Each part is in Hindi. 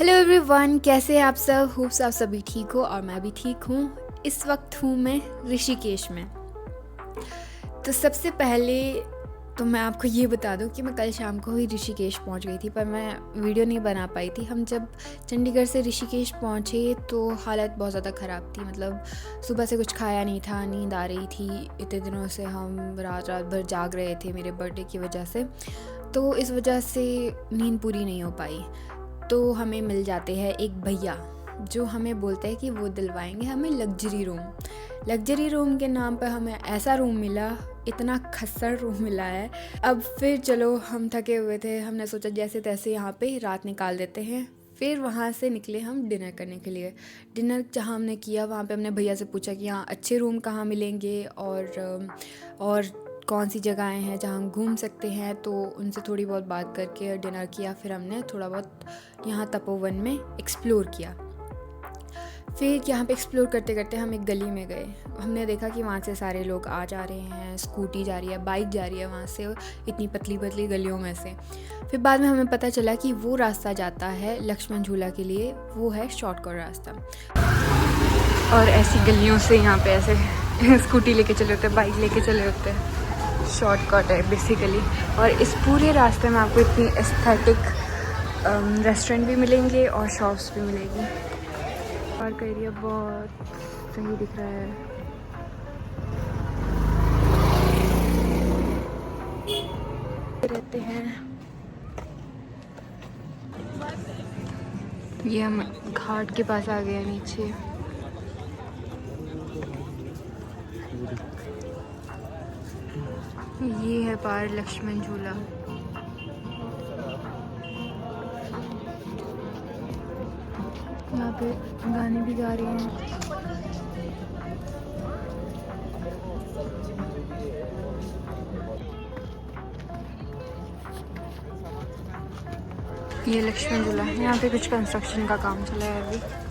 हेलो एवरीवन, कैसे हैं आप सब। होप्स आप सभी ठीक हो और मैं भी ठीक हूँ। इस वक्त हूँ मैं ऋषिकेश में। तो सबसे पहले तो मैं आपको ये बता दूँ कि मैं कल शाम को ही ऋषिकेश पहुँच गई थी, पर मैं वीडियो नहीं बना पाई थी। हम जब चंडीगढ़ से ऋषिकेश पहुँचे तो हालत बहुत ज़्यादा ख़राब थी। मतलब सुबह से कुछ खाया नहीं था, नींद आ रही थी। इतने दिनों से हम रात रात भर जाग रहे थे मेरे बर्थडे की वजह से, तो इस वजह से नींद पूरी नहीं हो पाई। तो हमें मिल जाते हैं एक भैया जो हमें बोलते हैं कि वो दिलवाएंगे हमें लग्जरी रूम के नाम पर हमें ऐसा रूम मिला, इतना खस्सड़ रूम मिला है। अब फिर चलो, हम थके हुए थे, हमने सोचा जैसे तैसे यहाँ पे रात निकाल देते हैं। फिर वहाँ से निकले हम डिनर करने के लिए। डिनर जहाँ हमने किया वहाँ पे हमने भैया से पूछा कि यहाँ अच्छे रूम कहाँ मिलेंगे और कौन सी जगहें हैं जहाँ हम घूम सकते हैं। तो उनसे थोड़ी बहुत बात करके डिनर किया। फिर हमने थोड़ा बहुत यहाँ तपोवन में एक्सप्लोर किया। फिर यहाँ पे एक्सप्लोर करते करते हम एक गली में गए। हमने देखा कि वहाँ से सारे लोग आ जा रहे हैं, स्कूटी जा रही है, बाइक जा रही है वहाँ से, इतनी पतली पतली गलियों में से। फिर बाद में हमें पता चला कि वो रास्ता जाता है लक्ष्मण झूला के लिए, वो है शॉर्टकट रास्ता। और ऐसी गलियों से यहाँ पे ऐसे स्कूटी लेके चले होते हैं, बाइक लेके चले होते हैं। शॉर्टकट है बेसिकली। और इस पूरे रास्ते में आपको इतनी एस्थेटिक रेस्टोरेंट भी मिलेंगे और शॉप्स भी मिलेगी। पार्क का एरिया बहुत सही दिख रहा है। रहते हैं ये हम घाट के पास आ गए हैं नीचे। ये है पार लक्ष्मण झूला। यहाँ पे गाने भी गा रहे हैं। ये लक्ष्मण झूला, यहाँ पे कुछ कंस्ट्रक्शन का काम चला है अभी।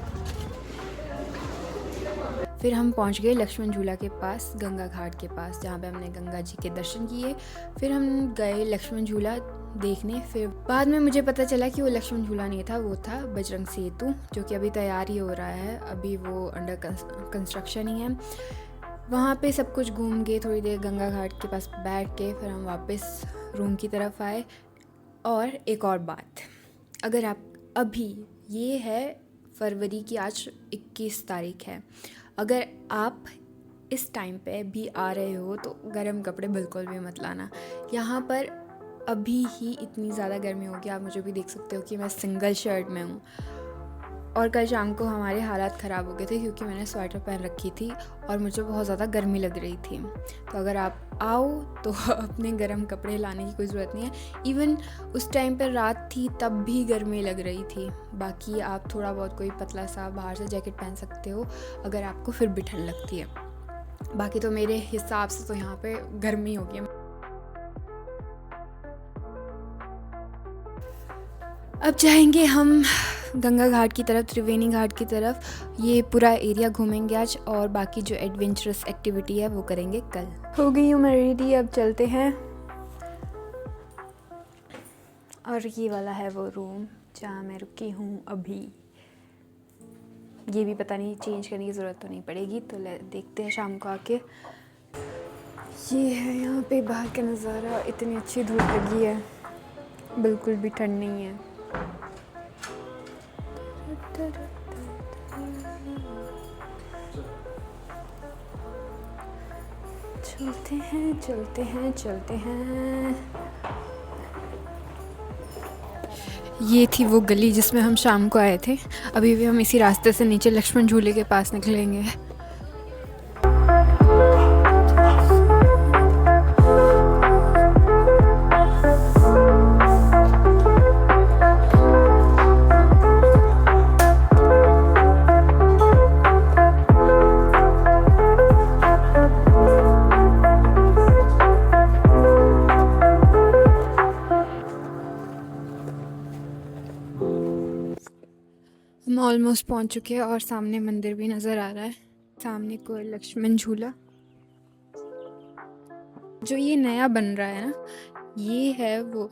फिर हम पहुँच गए लक्ष्मण झूला के पास, गंगा घाट के पास, जहाँ पे हमने गंगा जी के दर्शन किए। फिर हम गए लक्ष्मण झूला देखने। फिर बाद में मुझे पता चला कि वो लक्ष्मण झूला नहीं था, वो था बजरंग सेतु, जो कि अभी तैयार ही हो रहा है। अभी वो अंडर कंस्ट्रक्शन ही है। वहाँ पे सब कुछ घूम के थोड़ी देर गंगा घाट के पास बैठ के फिर हम वापस रूम की तरफ आए। और एक और बात, अगर आप अभी, ये है फरवरी की, आज 21 तारीख है, अगर आप इस टाइम पे भी आ रहे हो तो गर्म कपड़े बिल्कुल भी मत लाना। यहाँ पर अभी ही इतनी ज़्यादा गर्मी होगी, आप मुझे भी देख सकते हो कि मैं सिंगल शर्ट में हूँ। और कल शाम को हमारे हालात ख़राब हो गए थे क्योंकि मैंने स्वेटर पहन रखी थी और मुझे बहुत ज़्यादा गर्मी लग रही थी। तो अगर आप आओ तो अपने गर्म कपड़े लाने की कोई ज़रूरत नहीं है। इवन उस टाइम पर रात थी तब भी गर्मी लग रही थी। बाकी आप थोड़ा बहुत कोई पतला सा बाहर से जैकेट पहन सकते हो अगर आपको फिर भी ठंड लगती है। बाकी तो मेरे हिसाब से तो यहाँ पे गर्मी होगी। अब जाएंगे हम गंगा घाट की तरफ, त्रिवेणी घाट की तरफ। ये पूरा एरिया घूमेंगे आज और बाकी जो एडवेंचरस एक्टिविटी है वो करेंगे कल। हो गई हूँ मैं रेडी, अब चलते हैं। और ये वाला है वो रूम जहाँ मैं रुकी हूँ अभी। ये भी पता नहीं चेंज करने की ज़रूरत तो नहीं पड़ेगी, तो देखते हैं शाम को आके। ये है यहाँ पे बाहर का नज़ारा। इतनी अच्छी धूप लगी है, बिल्कुल भी ठंड नहीं है। चलते हैं चलते हैं चलते हैं। ये थी वो गली जिसमें हम शाम को आए थे। अभी भी हम इसी रास्ते से नीचे लक्ष्मण झूले के पास निकलेंगे। हम ऑलमोस्ट पहुंच चुके हैं और सामने मंदिर भी नज़र आ रहा है। सामने को लक्ष्मण झूला जो ये नया बन रहा है ना, ये है वो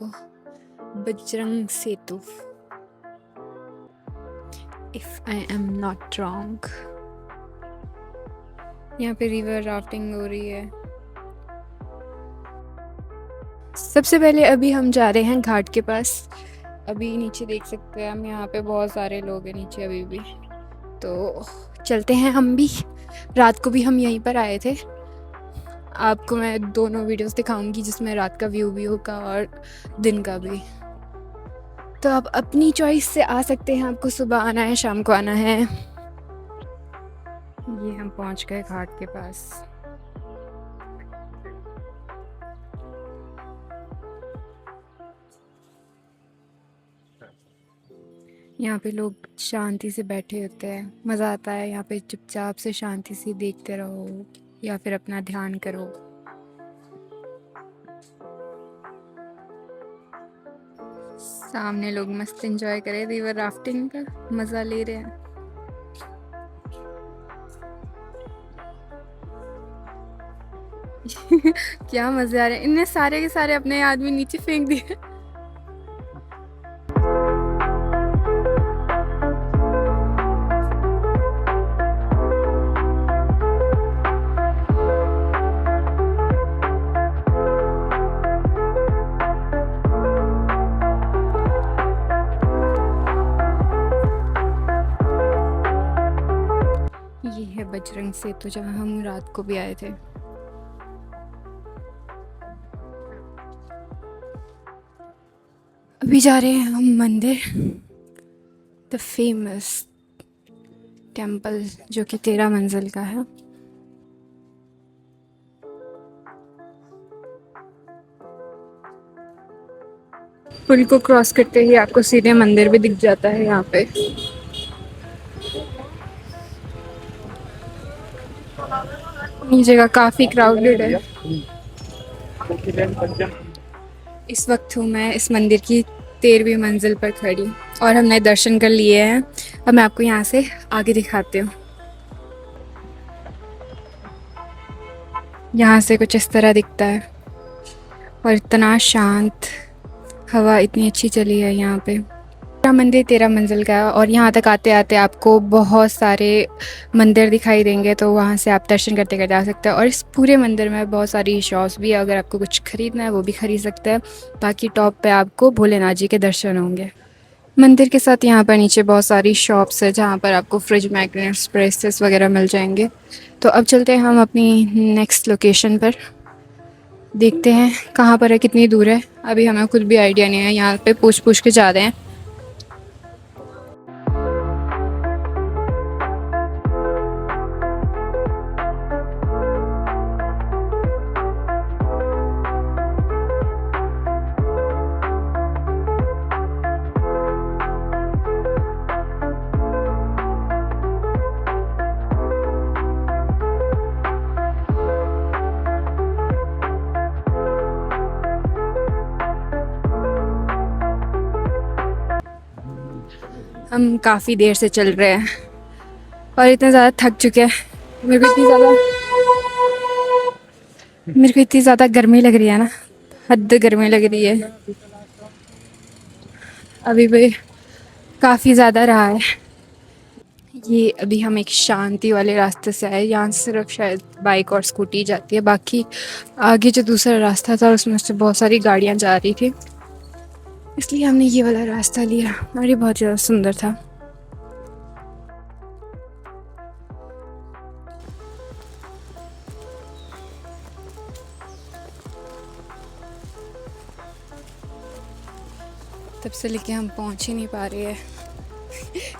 Bajrang Setu. If I am not wrong. यहाँ पे रिवर राफ्टिंग हो रही है। सबसे पहले अभी हम जा रहे हैं घाट के पास। अभी नीचे देख सकते हैं हम, यहाँ पे बहुत सारे लोग हैं नीचे अभी भी। तो चलते हैं हम भी। रात को भी हम यहीं पर आए थे। आपको मैं दोनों वीडियोस दिखाऊंगी जिसमें रात का व्यू भी होगा और दिन का भी। तो आप अपनी चॉइस से आ सकते हैं, आपको सुबह आना है शाम को आना है। ये हम पहुंच गए घाट के पास। यहाँ पे लोग शांति से बैठे होते हैं, मज़ा आता है यहाँ पे चुपचाप से शांति से देखते रहो या फिर अपना ध्यान करो। सामने लोग मस्त एंजॉय करे, रिवर राफ्टिंग का मज़ा ले रहे हैं। क्या मज़े आ रहे हैं। इनने सारे के सारे अपने आदमी नीचे फेंक दिए। ये है बजरंग सेतु जहाँ हम रात को भी आए थे। अभी जा रहे हैं हम मंदिर, द फेमस टेम्पल जो कि 13 मंजिल का है। पुल को क्रॉस करते ही आपको सीधे मंदिर भी दिख जाता है यहाँ पे। ये जगह काफ़ी क्राउडेड है। इस वक्त हूँ मैं इस मंदिर की 13वीं मंजिल पर खड़ी और हमने दर्शन कर लिए हैं। अब मैं आपको यहाँ से आगे दिखाती हूँ। यहाँ से कुछ इस तरह दिखता है और इतना शांत, हवा इतनी अच्छी चली है यहाँ पे। पूरा मंदिर 13 मंजिल का है और यहाँ तक आते आते आपको बहुत सारे मंदिर दिखाई देंगे, तो वहाँ से आप दर्शन करते करते जा सकते हैं। और इस पूरे मंदिर में बहुत सारी शॉप्स भी है, अगर आपको कुछ ख़रीदना है वो भी ख़रीद सकते हैं। बाकी टॉप पे आपको भोलेनाथ जी के दर्शन होंगे। मंदिर के साथ यहाँ पर नीचे बहुत सारी शॉप्स है जहाँ पर आपको फ्रिज मैग्नेट्स, ब्रेसलेट्स वगैरह मिल जाएंगे। तो अब चलते हैं हम अपनी नेक्स्ट लोकेशन पर, देखते हैं कहाँ पर है, कितनी दूर है। अभी हमें खुद भी आइडिया नहीं है, यहाँ पे पूछ पूछ के जा रहे हैं। हम काफ़ी देर से चल रहे हैं और इतने ज़्यादा थक चुके हैं। मेरे को इतनी ज़्यादा गर्मी लग रही है ना, हद गर्मी लग रही है। अभी भी काफ़ी ज़्यादा रहा है। ये अभी हम एक शांति वाले रास्ते से आए, यहाँ से सिर्फ शायद बाइक और स्कूटी जाती है, बाकी आगे जो दूसरा रास्ता था उसमें से बहुत सारी गाड़ियाँ जा रही थी, इसलिए हमने ये वाला रास्ता लिया और ये बहुत ज़्यादा सुंदर था। तब से लेके हम पहुंच ही नहीं पा रहे हैं।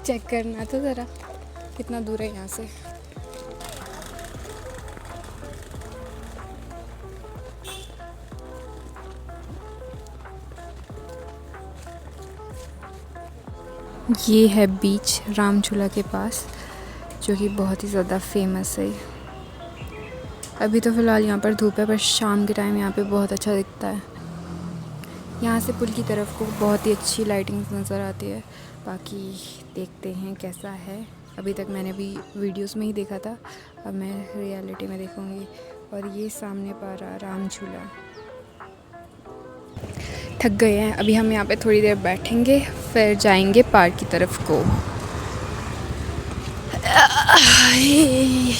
चेक करना तो ज़रा कितना दूर है यहाँ से। ये है बीच राम झूला के पास, जो कि बहुत ही ज़्यादा फेमस है। अभी तो फ़िलहाल यहाँ पर धूप है, पर शाम के टाइम यहाँ पे बहुत अच्छा दिखता है। यहाँ से पुल की तरफ को बहुत ही अच्छी लाइटिंग नज़र आती है। बाकी देखते हैं कैसा है। अभी तक मैंने भी वीडियोस में ही देखा था, अब मैं रियलिटी में देखूँगी। और ये सामने पर राम झूला। थक गए हैं, अभी हम यहाँ पे थोड़ी देर बैठेंगे, फिर जाएंगे पार्क की तरफ को। आए।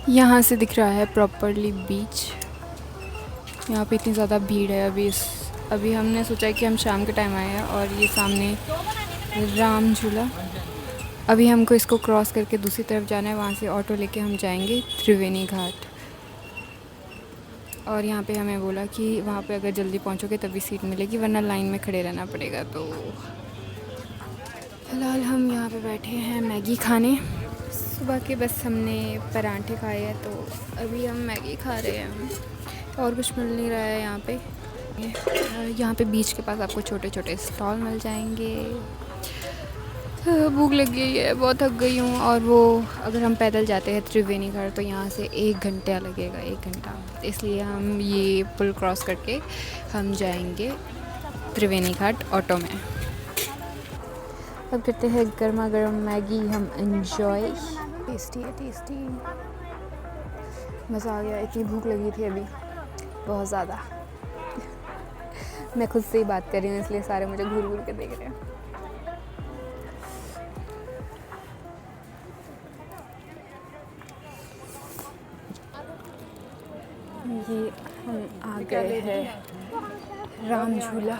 यहाँ से दिख रहा है प्रॉपरली बीच। यहाँ पे इतनी ज़्यादा भीड़ है अभी हमने सोचा कि हम शाम के टाइम आए हैं और ये सामने राम झूला। अभी हमको इसको क्रॉस करके दूसरी तरफ जाना है, वहाँ से ऑटो लेके हम जाएंगे त्रिवेणी घाट। और यहाँ पे हमें बोला कि वहाँ पे अगर जल्दी पहुँचोगे तभी सीट मिलेगी, वरना लाइन में खड़े रहना पड़ेगा। तो फ़िलहाल हम यहाँ पे बैठे हैं मैगी खाने। सुबह के बस हमने पराठे खाए हैं, तो अभी हम मैगी खा रहे हैं। और कुछ मिल नहीं रहा है यहाँ पे। यहाँ पे बीच के पास आपको छोटे छोटे स्टॉल मिल जाएंगे। भूख लग गई है, बहुत थक गई हूँ। और वो अगर हम पैदल जाते हैं त्रिवेणी घाट तो यहाँ से 1 घंटा लगेगा, 1 घंटा। इसलिए हम ये पुल क्रॉस करके हम जाएंगे त्रिवेणी घाट ऑटो में। अब करते हैं गर्मा गर्म मैगी हम एंजॉय। टेस्टी है, टेस्टी, मज़ा आ गया। इतनी भूख लगी थी अभी, बहुत ज़्यादा। मैं खुद से ही बात कर रही हूँ, इसलिए सारे मुझे घूर घूर के देख रहे हैं। ये हम आ गए हैं राम झूला।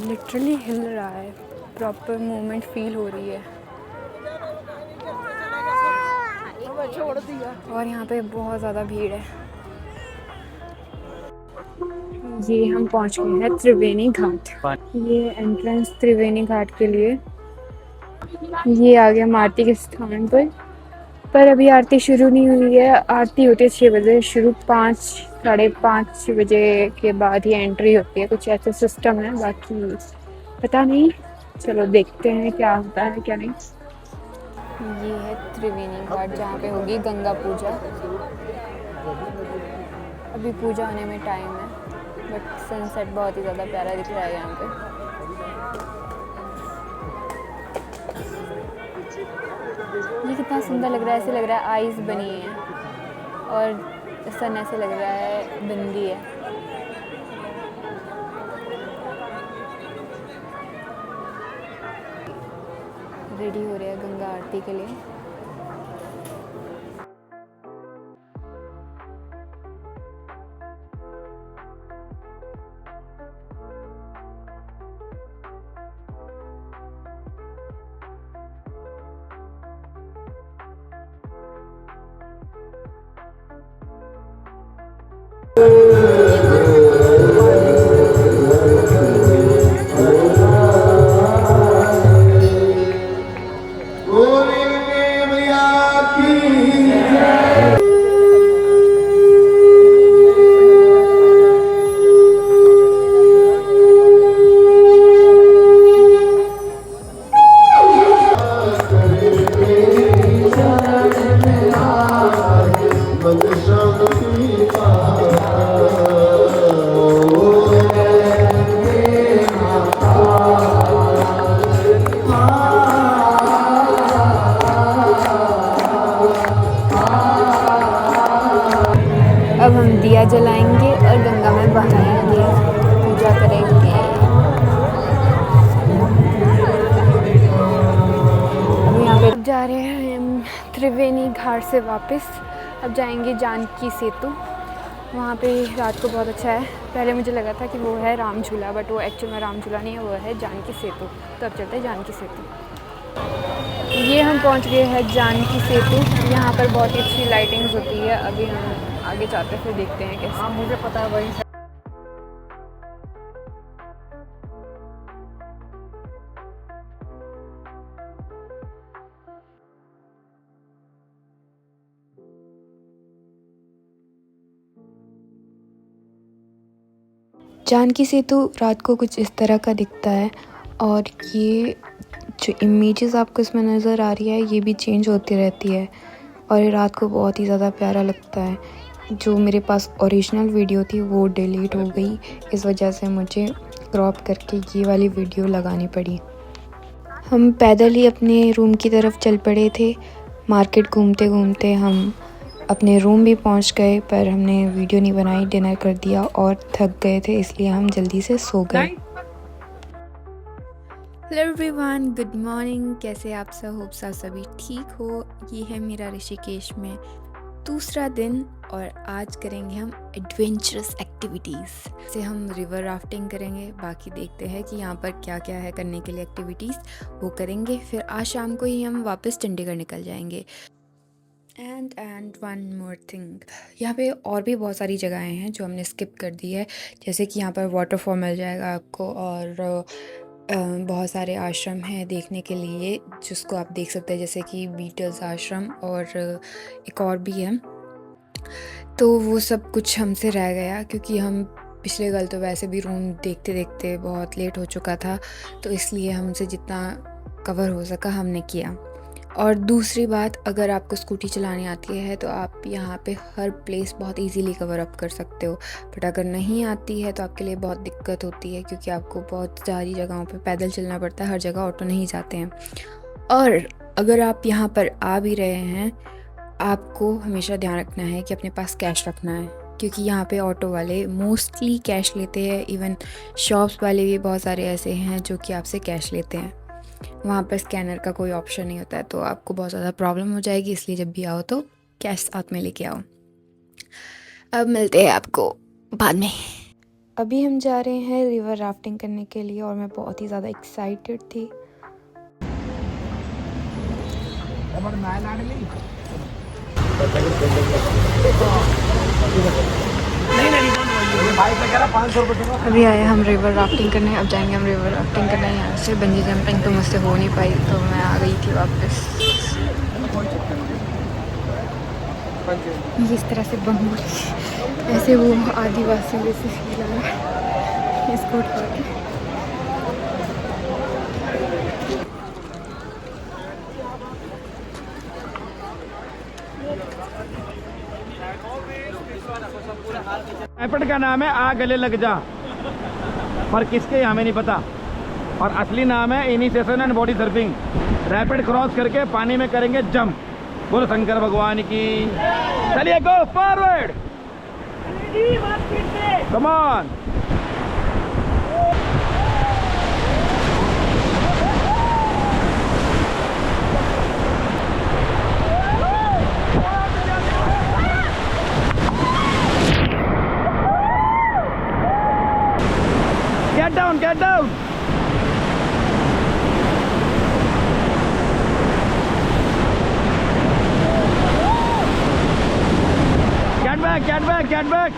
लिटरली हिल रहा है, प्रॉपर मूवमेंट फील हो रही है। और यहाँ पे बहुत ज़्यादा भीड़ है। ये हम पहुँच गए हैं त्रिवेणी घाट। ये एंट्रेंस त्रिवेणी घाट के लिए। ये आ गया आरती के स्थान पर अभी आरती शुरू नहीं हुई है। आरती होती है 6 बजे शुरू, 5 साढ़े 5 बजे के बाद ही एंट्री होती है। कुछ ऐसा सिस्टम है, बाकी पता नहीं। चलो देखते हैं क्या होता है क्या नहीं। ये है त्रिवेणी घाट, जहाँ पे होगी गंगा पूजा। अभी पूजा होने में टाइम है, बट सनसेट बहुत ही ज़्यादा प्यारा दिख रहा है यहाँ पे। ये कितना सुंदर लग रहा है, ऐसे लग रहा है आइज़ बनी है और सन ऐसे लग रहा है बिंदी है। रेडी हो रहे हैं गंगा आरती के लिए। अब हम दिया जलाएंगे और गंगा में बहाएंगे, पूजा करेंगे। अब यहाँ पे जा रहे हैं हम त्रिवेणी घाट से वापस। अब जाएंगे जानकी सेतु। वहाँ पे रात को बहुत अच्छा है। पहले मुझे लगा था कि वो है राम झूला, बट वो एक्चुअल में राम झूला नहीं है, वो है जानकी सेतु। तो अब चलते हैं जानकी सेतु। ये हम पहुँच गए हैं जानकी सेतु। यहाँ पर बहुत ही अच्छी लाइटिंग्स होती है। अभी हम आगे जाते हैं, फिर देखते हैं कैसे। हाँ, मुझे पता है वही। जानकी सेतु रात को कुछ इस तरह का दिखता है, और ये जो इमेजेस आपको इसमें नज़र आ रही है ये भी चेंज होती रहती है, और ये रात को बहुत ही ज़्यादा प्यारा लगता है। जो मेरे पास ओरिजिनल वीडियो थी वो डिलीट हो गई, इस वजह से मुझे क्रॉप करके ये वाली वीडियो लगानी पड़ी। हम पैदल ही अपने रूम की तरफ चल पड़े थे। मार्केट घूमते घूमते हम अपने रूम भी पहुंच गए, पर हमने वीडियो नहीं बनाई, डिनर कर दिया और थक गए थे, इसलिए हम जल्दी से सो गए। Hello everyone, good morning. कैसे आप सब? होप्स आप सभी ठीक हो। ये है मेरा ऋषिकेश में दूसरा दिन और आज करेंगे हम एडवेंचरस एक्टिविटीज़। से हम रिवर राफ्टिंग करेंगे, बाकी देखते हैं कि यहाँ पर क्या क्या है करने के लिए एक्टिविटीज़, वो करेंगे। फिर आज शाम को ही हम वापस चंडीगढ़ निकल जाएंगे। एंड वन मोर थिंग, यहाँ पे और भी बहुत सारी जगहें हैं जो हमने स्किप कर दी है, जैसे कि यहाँ पर वाटरफॉल मिल जाएगा आपको और बहुत सारे आश्रम हैं देखने के लिए जिसको आप देख सकते हैं, जैसे कि बीटल्स आश्रम और एक और भी है। तो वो सब कुछ हमसे रह गया क्योंकि हम पिछले कल तो वैसे भी रूम देखते देखते बहुत लेट हो चुका था, तो इसलिए हमसे जितना कवर हो सका हमने किया। और दूसरी बात, अगर आपको स्कूटी चलानी आती है तो आप यहाँ पे हर प्लेस बहुत इजीली कवर अप कर सकते हो, बट अगर नहीं आती है तो आपके लिए बहुत दिक्कत होती है क्योंकि आपको बहुत सारी जगहों पे पैदल चलना पड़ता है, हर जगह ऑटो नहीं जाते हैं। और अगर आप यहाँ पर आ भी रहे हैं, आपको हमेशा ध्यान रखना है कि अपने पास कैश रखना है, क्योंकि यहाँ पे ऑटो वाले मोस्टली कैश लेते हैं। इवन शॉप्स वाले भी बहुत सारे ऐसे हैं जो कि आपसे कैश लेते हैं। वहाँ पर स्कैनर का कोई ऑप्शन नहीं होता है, तो आपको बहुत ज़्यादा प्रॉब्लम हो जाएगी, इसलिए जब भी आओ तो कैश साथ में लेके आओ। अब मिलते हैं आपको बाद में। अभी हम जा रहे हैं रिवर राफ्टिंग करने के लिए और मैं बहुत ही ज़्यादा एक्साइटेड थी। अभी आए हम रिवर राफ्टिंग करने, अब जाएंगे हम रिवर राफ्टिंग करने। यहाँ से बंजी जंपिंग तो मुझसे हो नहीं पाई, तो मैं आ गई थी वापस। जिस तरह से बंगूरी ऐसे वो आदिवासी जैसे फील आ रहा है इसको उठा के। रैपिड का नाम है आ गले लग जा, पर किसके हमें नहीं पता। और असली नाम है initiation and body surfing. Rapid cross करके पानी में करेंगे जंप। बोलो शंकर भगवान की। चलिए go forward, come on. Get down, get down. Get back, get back, get back.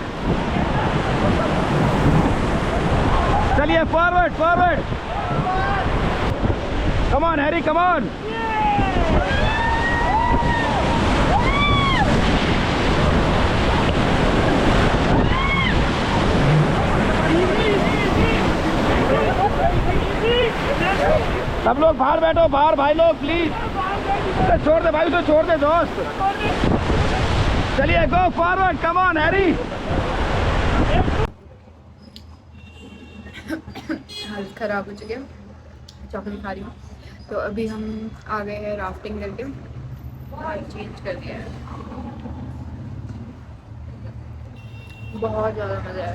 चलिए forward, forward. Come on, Harry, come on. सब लोग बाहर बैठो, बाहर भाई लोग प्लीज। छोड़ दे भाई, उसे छोड़ दे दोस्त। चलिए go forward, come on Harry. हालत ख़राब हो चुकी है, चॉकलेट खा रही हूँ। तो अभी हम आ गए हैं राफ्टिंग करके, चेंज कर दिया है। बहुत ज़्यादा मज़ा आया,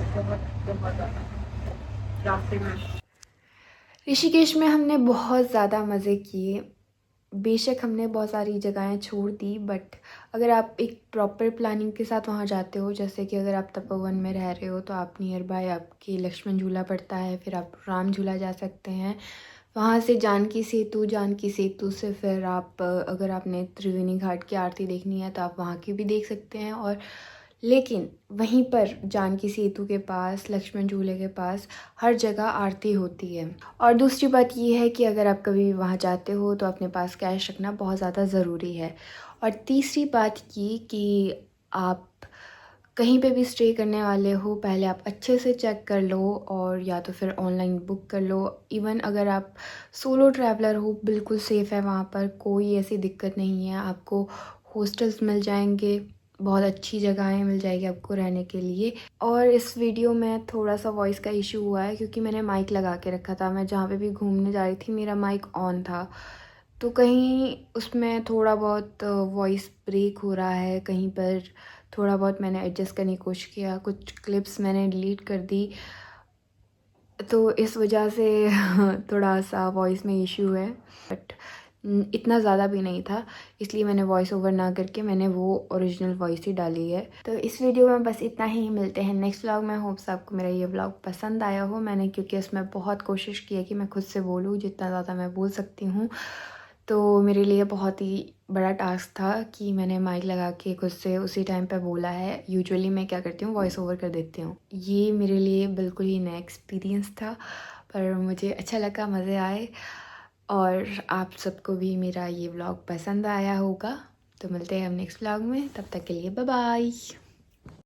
बहुत ज़्यादा राफ्टिंग में। ऋषिकेश में हमने बहुत ज़्यादा मज़े किए। बेशक हमने बहुत सारी जगहें छोड़ दी, बट अगर आप एक प्रॉपर प्लानिंग के साथ वहाँ जाते हो, जैसे कि अगर आप तपोवन में रह रहे हो तो आप नियर बाय आपकी लक्ष्मण झूला पड़ता है, फिर आप राम झूला जा सकते हैं। वहाँ से जानकी सेतु से फिर आप अगर आपने त्रिवेणी घाट की आरती देखनी है तो आप वहाँ की भी देख सकते हैं। और लेकिन वहीं पर जानकी सेतु के पास, लक्ष्मण झूले के पास हर जगह आरती होती है। और दूसरी बात ये है कि अगर आप कभी वहाँ जाते हो तो अपने पास कैश रखना बहुत ज़्यादा ज़रूरी है। और तीसरी बात ये कि आप कहीं पे भी स्टे करने वाले हो, पहले आप अच्छे से चेक कर लो और या तो फिर ऑनलाइन बुक कर लो। इवन अगर आप सोलो ट्रैवलर हो, बिल्कुल सेफ़ है वहाँ पर, कोई ऐसी दिक्कत नहीं है। आपको हॉस्टल्स मिल जाएंगे बहुत अच्छी जगहें मिल जाएगी आपको रहने के लिए। और इस वीडियो में थोड़ा सा वॉइस का इशू हुआ है क्योंकि मैंने माइक लगा के रखा था। मैं जहाँ पे भी घूमने जा रही थी मेरा माइक ऑन था, तो कहीं उसमें थोड़ा बहुत वॉइस ब्रेक हो रहा है, कहीं पर थोड़ा बहुत मैंने एडजस्ट करने की कोशिश किया, कुछ क्लिप्स मैंने डिलीट कर दी, तो इस वजह से थोड़ा सा वॉइस में इशू है। बट इतना ज़्यादा भी नहीं था, इसलिए मैंने वॉइस ओवर ना करके मैंने वो ओरिजिनल वॉइस ही डाली है। तो इस वीडियो में बस इतना ही, मिलते हैं नेक्स्ट व्लॉग में। होप्स आपको मेरा ये व्लॉग पसंद आया हो। मैंने क्योंकि इसमें बहुत कोशिश की है कि मैं खुद से बोलूँ जितना ज़्यादा मैं बोल सकती हूँ, तो मेरे लिए बहुत ही बड़ा टास्क था कि मैंने माइक लगा के खुद से उसी टाइम पे बोला है। यूजुअली मैं क्या करती हूँ, वॉइस ओवर कर देती हूँ। ये मेरे लिए बिल्कुल ही नया एक्सपीरियंस था, पर मुझे अच्छा लगा, मज़े आए। और आप सबको भी मेरा ये व्लॉग पसंद आया होगा। तो मिलते हैं हम नेक्स्ट व्लॉग में, तब तक के लिए बाय बाय।